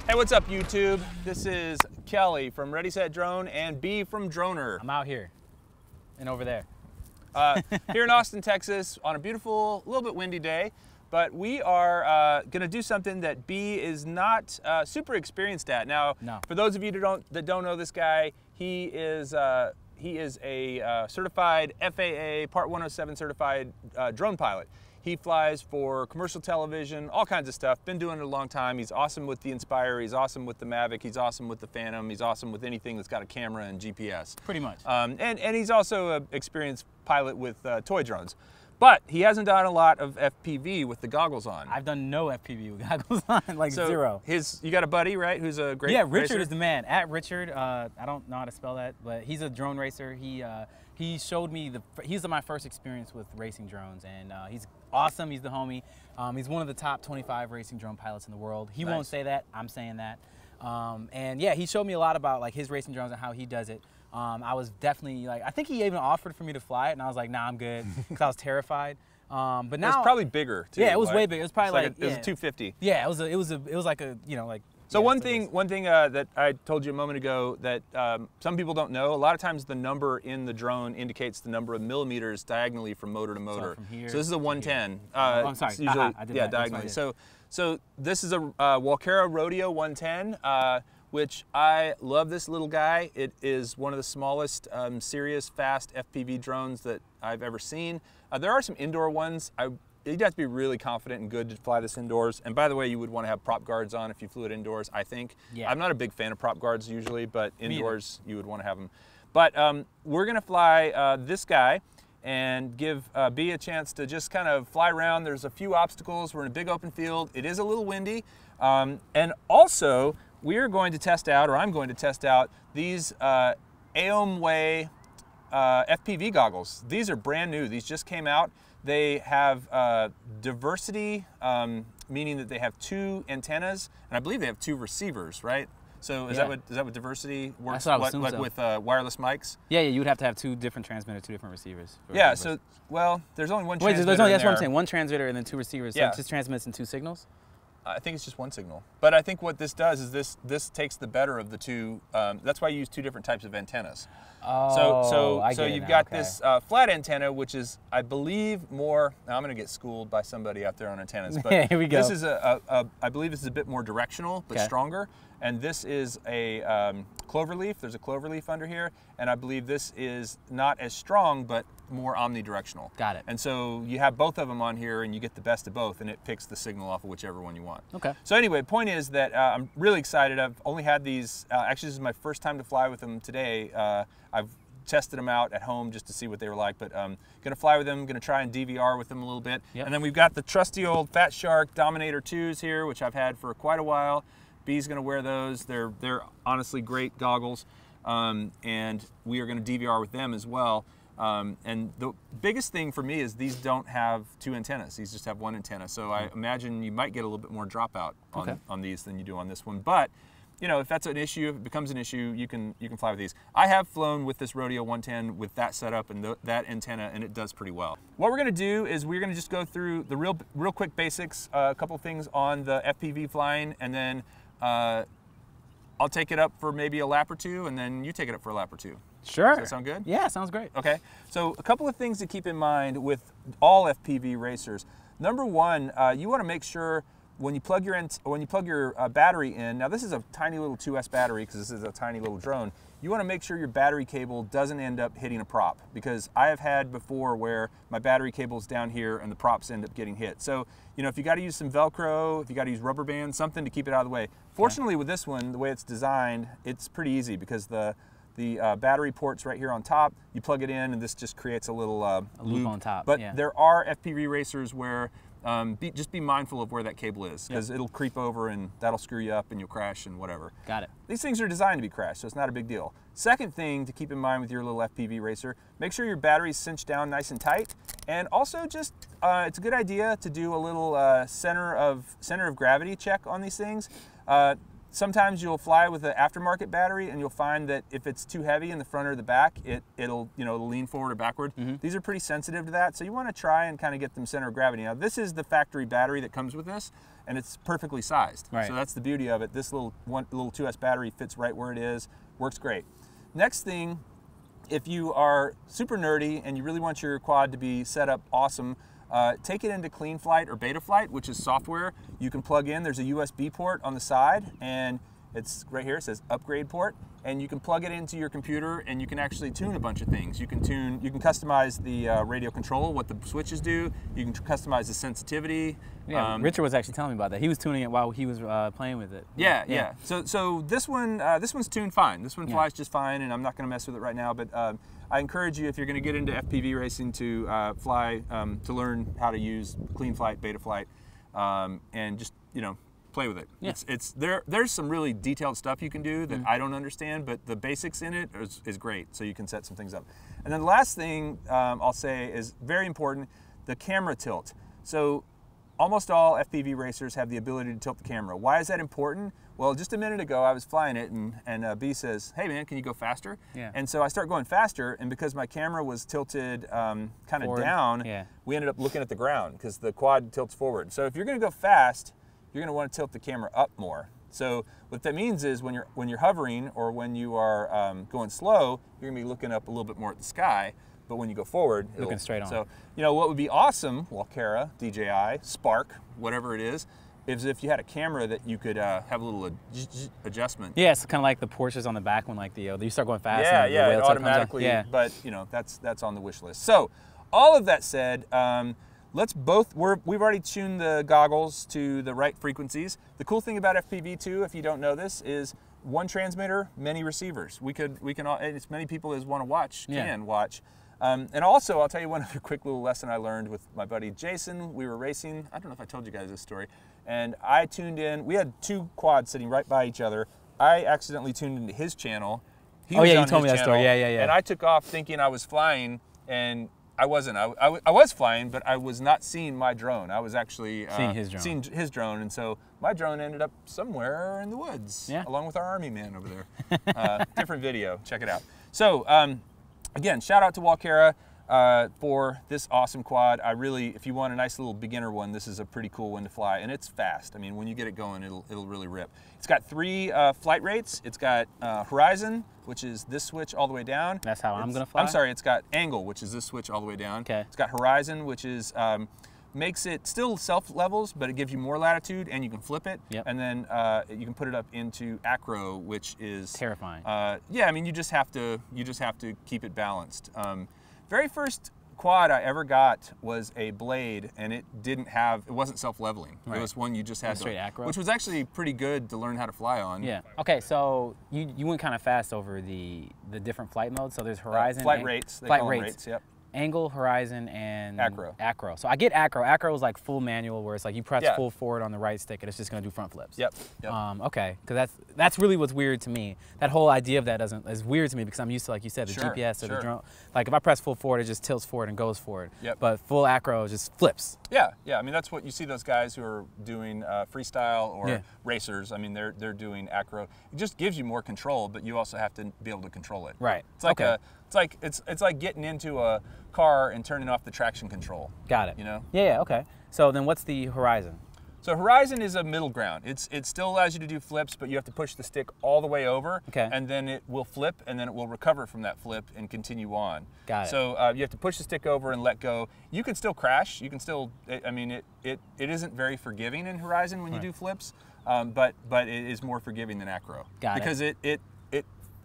Hey, what's up, YouTube? This is Kelly from Ready, Set, Drone and B from DRONR. I'm out here and over there. Here in Austin, Texas, on a beautiful, a little bit windy day, but we are going to do something that B is not super experienced at. Now, for those of you that don't know this guy, he is a certified FAA Part 107 certified drone pilot. He flies for commercial television, all kinds of stuff. Been doing it a long time. He's awesome with the Inspire. He's awesome with the Mavic. He's awesome with the Phantom. He's awesome with anything that's got a camera and GPS. Pretty much. And he's also an experienced pilot with toy drones. But he hasn't done a lot of FPV with the goggles on. I've done no FPV with goggles on, like zero. You got a buddy, right, who's a great Richard racer? is the man. At Richard, I don't know how to spell that, but he's a drone racer. He showed me he's my first experience with racing drones, and he's awesome. He's the homie. He's one of the top 25 racing drone pilots in the world. He won't say that. I'm saying that. And yeah, he showed me a lot about like his racing drones and how he does it. I was definitely like, I think he even offered for me to fly it, and I was like, nah, I'm good, because I was terrified. But now it's probably bigger too. Yeah, it was way bigger. It was probably it was a 250. Yeah, it was like a like. So yeah, one thing that I told you a moment ago that some people don't know, a lot of times the number in the drone indicates the number of millimeters diagonally from motor to motor. So, from here so this is a 110. I'm sorry. It's usually, I did yeah, that. diagonally. So this is a Walkera Rodeo 110, which I love this little guy. It is one of the smallest, serious, fast FPV drones that I've ever seen. There are some indoor ones. You'd have to be really confident and good to fly this indoors. And by the way, you would want to have prop guards on if you flew it indoors, I think. Yeah. I'm not a big fan of prop guards usually, but indoors you would want to have them. But we're going to fly this guy and give B a chance to just kind of fly around. There's a few obstacles. We're in a big open field. It is a little windy. And also, we are going to test out, or I'm going to test out, these Aomway FPV goggles. These are brand new. These just came out. They have diversity, meaning that they have 2 antennas, and I believe they have 2 receivers, right? So is that what diversity works? That's what I would assume like so. with wireless mics? Yeah, you would have to have 2 different transmitters, 2 different receivers. Yeah. So there's only one transmitter. That's what I'm saying. 1 transmitter and then 2 receivers. So yeah. it just transmits in 2 signals. I think it's just 1 signal. But I think what this does is this takes the better of the 2. That's why you use 2 different types of antennas. Oh, so you've got this flat antenna, which is, I believe, more. Now I'm going to get schooled by somebody out there on antennas. But here we go. This is I believe this is a bit more directional, but stronger. And this is a cloverleaf. There's a cloverleaf under here, and I believe this is not as strong, but more omnidirectional. Got it. And so you have both of them on here, and you get the best of both, and it picks the signal off of whichever one you want. Okay. So anyway, point is that I'm really excited. I've only had these. Actually, this is my first time to fly with them today. I've tested them out at home just to see what they were like, but gonna fly with them. Gonna try and DVR with them a little bit. Yep. And then we've got the trusty old Fat Shark Dominator 2s here, which I've had for quite a while. B's gonna wear those. They're honestly great goggles, and we are gonna DVR with them as well. And the biggest thing for me is these don't have 2 antennas. These just have 1 antenna. So I imagine you might get a little bit more dropout on these than you do on this one. But you know, if that's an issue, if it becomes an issue, you can fly with these. I have flown with this Rodeo 110 with that setup and that antenna, and it does pretty well. What we're gonna do is we're gonna just go through the real quick basics, a couple things on the FPV flying, and then I'll take it up for maybe a lap or 2, and then you take it up for a lap or 2. Sure. Does that sound good? Yeah, sounds great. Okay. So a couple of things to keep in mind with all FPV racers. Number 1, you want to make sure when you plug your battery in. Now this is a tiny little 2S battery because this is a tiny little drone. You want to make sure your battery cable doesn't end up hitting a prop, because I have had before where my battery cable's down here and the props end up getting hit. So, you know, if you got to use some Velcro, if you got to use rubber bands, something to keep it out of the way. Fortunately, with this one, the way it's designed, it's pretty easy because the battery port's right here on top. You plug it in, and this just creates a little loop on top. But there are FPV racers where just be mindful of where that cable is, because it'll creep over and that'll screw you up and you'll crash and whatever. Got it. These things are designed to be crashed, so it's not a big deal. Second thing to keep in mind with your little FPV racer, make sure your battery's cinched down nice and tight, and also just it's a good idea to do a little center of gravity check on these things. Sometimes you'll fly with an aftermarket battery, and you'll find that if it's too heavy in the front or the back, it'll lean forward or backward. These are pretty sensitive to that, so you want to try and kind of get them center of gravity. Now, this is the factory battery that comes with this, and it's perfectly sized. Right. So that's the beauty of it. This little 2S battery fits right where it is, works great. Next thing, if you are super nerdy and you really want your quad to be set up awesome, take it into Clean Flight or Beta Flight, which is software you can plug in. There's a USB port on the side, and it's right here, it says upgrade port, and you can plug it into your computer and you can actually tune a bunch of things. You can customize the radio control, what the switches do. You can customize the sensitivity. Yeah, Richard was actually telling me about that. He was tuning it while he was playing with it. Yeah. So this one's tuned fine. This one flies just fine, and I'm not going to mess with it right now. But I encourage you, if you're going to get into FPV racing, to fly to learn how to use Clean Flight, Beta Flight, and just play with it. Yeah. There's some really detailed stuff you can do that I don't understand, but the basics in it is great, so you can set some things up. And then the last thing I'll say is very important, the camera tilt. So almost all FPV racers have the ability to tilt the camera. Why is that important? Well, just a minute ago I was flying it, and B says, "Hey man, can you go faster?" Yeah. And so I start going faster, and because my camera was tilted kind of down, we ended up looking at the ground because the quad tilts forward. So if you're going to go fast, you're going to want to tilt the camera up more. So what that means is when you're hovering or when you are going slow, you're going to be looking up a little bit more at the sky. But when you go forward, looking straight on. So what would be awesome, Walkera, DJI, Spark, whatever it is if you had a camera that you could have a little adjustment. Yeah, it's kind of like the Porsches on the back when you start going fast. Yeah, and the whale it automatically. comes up. But that's on the wish list. So all of that said. We've already tuned the goggles to the right frequencies. The cool thing about FPV too, if you don't know this, is one transmitter, many receivers. We can as many people as want to watch can watch. And also, I'll tell you one other quick little lesson I learned with my buddy Jason. We were racing. I don't know if I told you guys this story. And I tuned in. We had two quads sitting right by each other. I accidentally tuned into his channel. You told me that story. Yeah. And I took off thinking I was flying, and I wasn't. I was flying, but I was not seeing my drone. I was actually seeing his drone, and so my drone ended up somewhere in the woods, along with our army man over there. Different video. Check it out. So, again, shout out to Walkera for this awesome quad. If you want a nice little beginner one, this is a pretty cool one to fly, and it's fast. I mean, when you get it going, it'll really rip. It's got 3 flight rates. It's got Horizon, which is this switch all the way down. That's how I'm gonna fly? I'm sorry, it's got Angle, which is this switch all the way down. Okay. It's got Horizon, which is makes it still self-levels, but it gives you more latitude, and you can flip it. Yep. And then you can put it up into Acro, which is terrifying. Yeah, I mean, you just have to keep it balanced. Very first quad I ever got was a Blade, and it wasn't self-leveling. Right. It was one you just had straight Acro, which was actually pretty good to learn how to fly on. Yeah. Okay, so you went kind of fast over the different flight modes. So there's Horizon, flight rates. They call them rates. Yep. Angle, Horizon, and Acro. So I get Acro. Acro is like full manual, where it's like you press full forward on the right stick, and it's just going to do front flips. Yep. Okay, because that's really what's weird to me. That whole idea of that is weird to me because I'm used to, like you said, the GPS or the drone. Like if I press full forward, it just tilts forward and goes forward. Yep. But full Acro just flips. Yeah. I mean, that's what you see those guys who are doing freestyle or racers. I mean, they're doing Acro. It just gives you more control, but you also have to be able to control it. Right. It's like it's like getting into a car and turning off the traction control. Got it. You know? Yeah, okay. So then what's the Horizon? So Horizon is a middle ground. It still allows you to do flips, but you have to push the stick all the way over, and then it will flip, and then it will recover from that flip and continue on. Got it. So you have to push the stick over and let go. You can still crash. You can still, I mean, it isn't very forgiving in Horizon when you do flips, but it is more forgiving than Acro. Got it. Because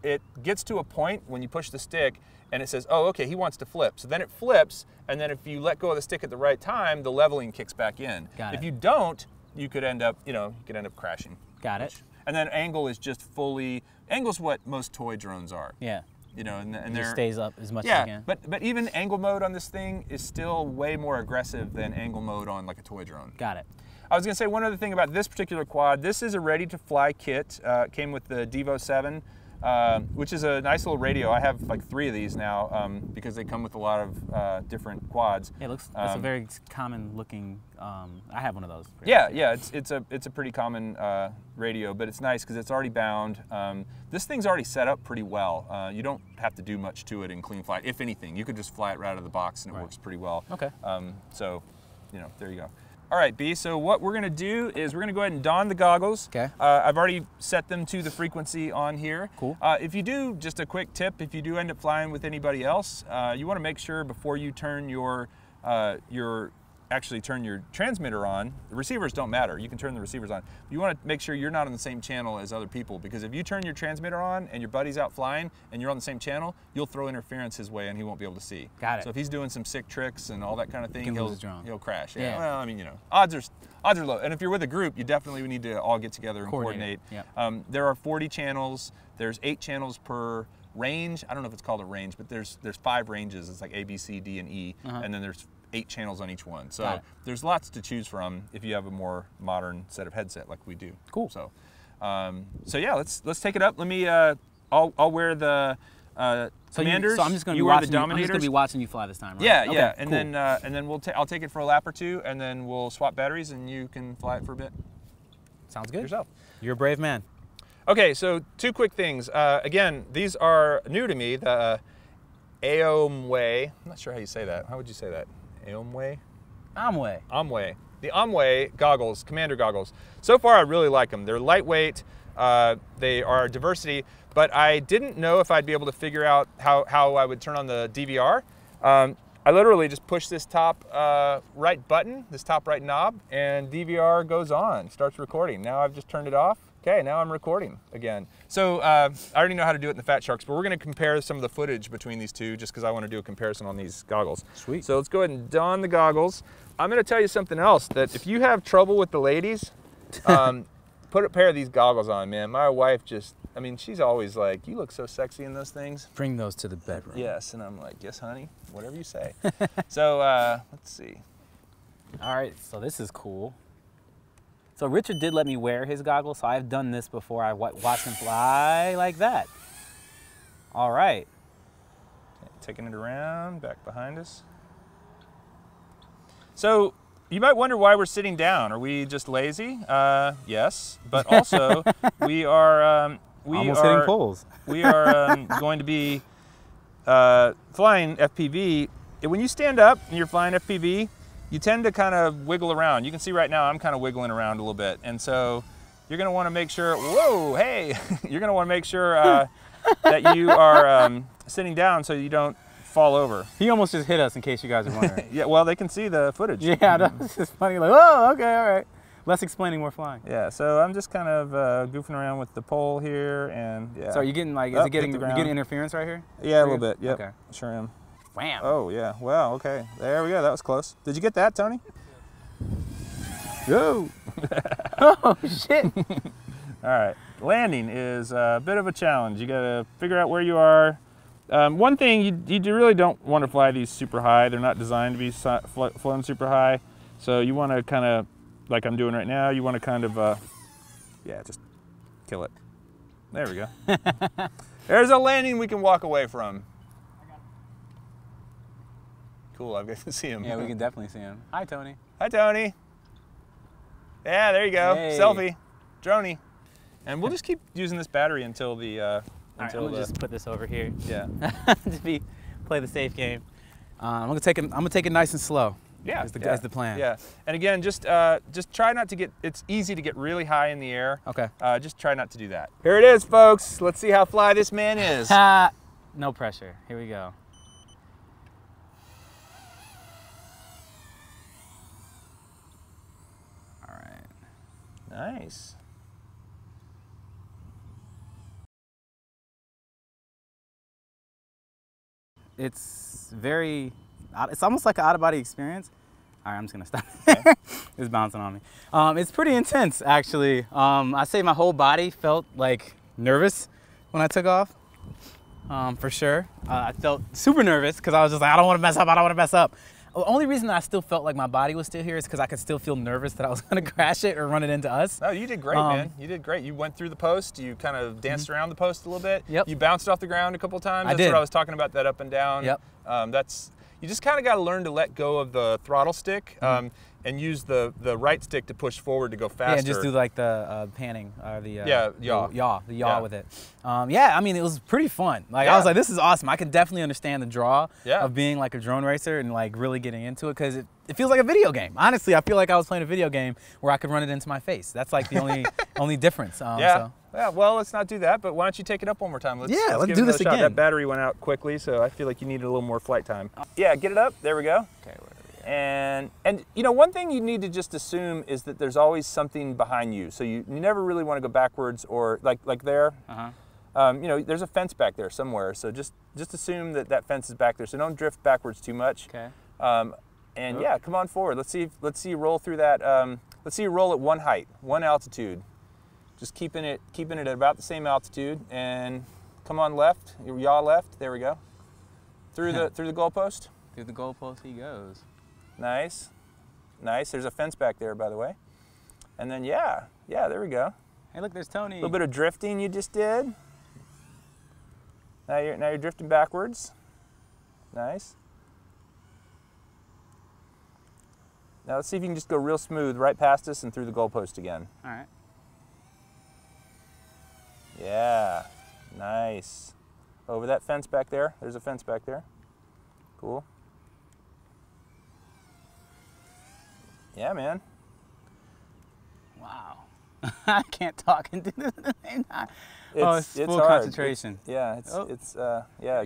it gets to a point when you push the stick and it says, oh, okay, he wants to flip. So then it flips, and then if you let go of the stick at the right time, the leveling kicks back in. Got it. If you don't, you could end up, crashing. Got it. And then Angle is just Angle's what most toy drones are. Yeah. And it they're, just stays up as much as you can. But even Angle mode on this thing is still way more aggressive than Angle mode on like a toy drone. Got it. I was gonna say one other thing about this particular quad. This is a ready-to-fly kit. It came with the Devo 7. Which is a nice little radio. I have like 3 of these now because they come with a lot of different quads. Yeah, it's a very common looking. I have one of those. Yeah, it's a pretty common radio, but it's nice because it's already bound. This thing's already set up pretty well. You don't have to do much to it in Clean Flight. If anything, you could just fly it right out of the box and it works pretty well. Okay. So, there you go. All right, B, so what we're gonna do is we're gonna go ahead and don the goggles. Okay. I've already set them to the frequency on here. Cool. If you do, just a quick tip, if you do end up flying with anybody else, you wanna make sure before you turn actually turn your transmitter on, the receivers don't matter, you can turn the receivers on. You want to make sure you're not on the same channel as other people, because if you turn your transmitter on and your buddy's out flying and you're on the same channel, you'll throw interference his way and he won't be able to see. Got it. So if he's doing some sick tricks and all that kind of thing, he'll crash. Yeah. Well, I mean, you know, odds are low. And if you're with a group, you definitely need to all get together and coordinate. Yep. There are 40 channels. There's 8 channels per range. I don't know if it's called a range, but there's 5 ranges. It's like A, B, C, D, and E, and then there's 8 channels on each one. So there's lots to choose from if you have a more modern set of headset like we do. Cool. So, so yeah, let's take it up. Let me. I'll wear the Commanders. So I'm just going to be watching you fly this time, right? Yeah, okay, yeah. cool. And then I'll take it for a lap or 2, and then we'll swap batteries, and you can fly it for a bit. Sounds good. Yourself. You're a brave man. Okay, so 2 quick things. Again, these are new to me. The Aomway. I'm not sure how you say that. How would you say that? Aomway? Aomway. The Aomway goggles, Commander goggles. So far, I really like them. They're lightweight. They are diversity, but I didn't know if I'd be able to figure out how I would turn on the DVR. I literally just push this top right button, this top right knob, and DVR goes on, starts recording. Now I've just turned it off. Okay, now I'm recording again. So I already know how to do it in the Fat Sharks, but we're gonna compare some of the footage between these two just because I wanna do a comparison on these goggles. Sweet. So let's go ahead and don the goggles. I'm gonna tell you something else, that if you have trouble with the ladies, put a pair of these goggles on, man. My wife just, I mean, she's always like, you look so sexy in those things. Bring those to the bedroom. Yes, and I'm like, yes, honey, whatever you say. So let's see. All right, so this is cool. So Richard did let me wear his goggles, so I've done this before. I watched him fly like that. All right. Taking it around, back behind us. So you might wonder why we're sitting down. Are we just lazy? Yes, but also we are almost hitting poles. We are going to be flying FPV. When you stand up and you're flying FPV, you tend to kind of wiggle around. You can see right now I'm kind of wiggling around a little bit. And so you're gonna wanna make sure, whoa, hey, you're gonna wanna make sure that you are sitting down so you don't fall over. He almost just hit us, in case you guys are wondering. Yeah, well, they can see the footage. Yeah, that's just funny, like, oh, okay, all right. Less explaining, more flying. Yeah, so I'm just kind of goofing around with the pole here, and yeah. So are you getting like, is it getting, you getting interference right here? Yeah, a little bit, yep. Okay. Sure am. Wham. Oh, yeah. Well, okay. There we go. That was close. Did you get that, Tony? Go. Oh, shit. All right. Landing is a bit of a challenge. You got to figure out where you are. One thing, you really don't want to fly these super high. They're not designed to be flown super high. So you want to kind of, like I'm doing right now, you want to kind of, yeah, just kill it. There we go. There's a landing we can walk away from. Cool, I've got to see him. Yeah, we can definitely see him. Hi, Tony. Hi, Tony. Yeah, there you go. Hey. Selfie. Droney. And we'll just keep using this battery until the... All right, I'm gonna just put this over here. Yeah. Just play the safe game. I'm gonna take it nice and slow. Yeah. Is the plan. Yeah. And again, just try not to get, it's easy to get really high in the air. Okay. Just try not to do that. Here it is, folks. Let's see how fly this man is. No pressure. Here we go. Nice. It's almost like an out-of-body experience. All right, I'm just gonna stop. Okay. It's bouncing on me. It's pretty intense, actually. I say my whole body felt like nervous when I took off, for sure. I felt super nervous because I was just like, I don't wanna mess up, I don't wanna mess up. The only reason that I still felt like my body was still here is because I could still feel nervous that I was going to crash it or run it into us. Oh, you did great, man. You did great. You went through the post. You kind of danced around the post a little bit. Yep. You bounced off the ground a couple of times. I That's did. what I was talking about, that up and down. Yep. You just kind of got to learn to let go of the throttle stick. and use the right stick to push forward to go faster. Yeah, and just do like the panning or the yaw with it. Yeah, I mean, it was pretty fun. Like I was like, this is awesome. I can definitely understand the draw of being like a drone racer and like really getting into it, because it feels like a video game. Honestly, I feel like I was playing a video game where I could run it into my face. That's like the only difference. Yeah, well, let's not do that, but why don't you take it up one more time? Let's do this again. That battery went out quickly, so I feel like you needed a little more flight time. Yeah, get it up. There we go. Okay, and you know, one thing you need to just assume is that there's always something behind you. So you never really want to go backwards, or like there. You know, there's a fence back there somewhere. So just assume that fence is back there. So don't drift backwards too much. Okay. And yeah, come on forward. Let's see you roll through that. Let's see you roll at one height, one altitude. Just keeping it at about the same altitude, and come on left. Your yaw left. There we go. Through the goalpost. Through the goalpost he goes. Nice, nice. There's a fence back there, by the way. And then yeah, there we go. Hey, look, there's Tony. A little bit of drifting you just did. Now you're drifting backwards. Nice. Now let's see if you can just go real smooth right past us and through the goalpost again. All right. Yeah, nice. Over that fence back there. There's a fence back there. Cool. Yeah, man. Wow. I can't talk and do this at the same time. It's full hard. concentration. Yeah,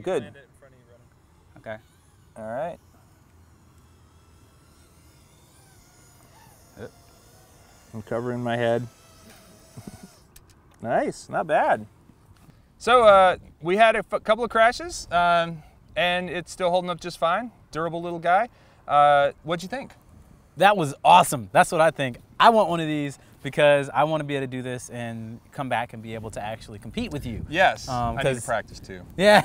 good. Okay. All right. I'm covering my head. Nice, not bad. So we had a couple of crashes, and it's still holding up just fine. Durable little guy. What'd you think? That was awesome. That's what I think. I want one of these because I want to be able to do this and come back and be able to actually compete with you. Yes, I need to practice too. Yeah,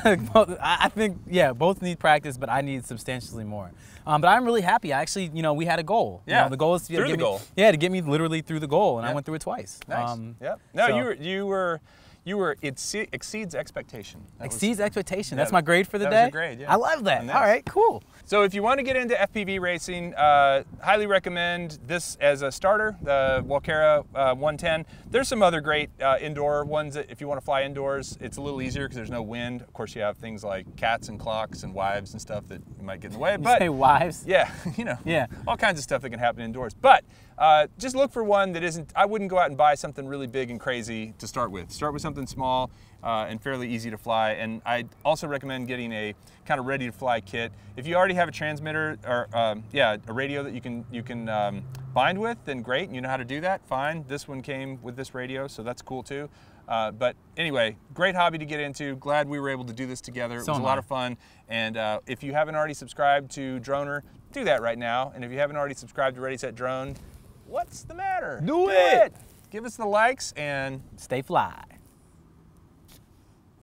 I think, both need practice, but I need substantially more. But I'm really happy. Actually, we had a goal. Yeah, the goal is to get me literally through the goal, and I went through it twice. Nice. No, so, you were exceeds expectation. Exceeds expectation. That's my grade for the day? That was your grade, yeah. I love that. All right, cool. So if you want to get into FPV racing, highly recommend this as a starter, the Walkera 110. There's some other great indoor ones that if you want to fly indoors, it's a little easier because there's no wind. Of course, you have things like cats and clocks and wives and stuff that might get in the way. You say wives? Yeah, all kinds of stuff that can happen indoors. But just look for one that isn't, I wouldn't go out and buy something really big and crazy to start with. Start with something small and fairly easy to fly. And I'd also recommend getting a kind of ready to fly kit. If you already have a transmitter or a radio that you can bind with, then great, and you know how to do that, fine. This one came with this radio, so that's cool too. But anyway, great hobby to get into. Glad we were able to do this together. It was a lot of fun. And if you haven't already subscribed to DRONR, do that right now. And if you haven't already subscribed to Ready Set Drone, what's the matter? Do it! Give us the likes and stay fly.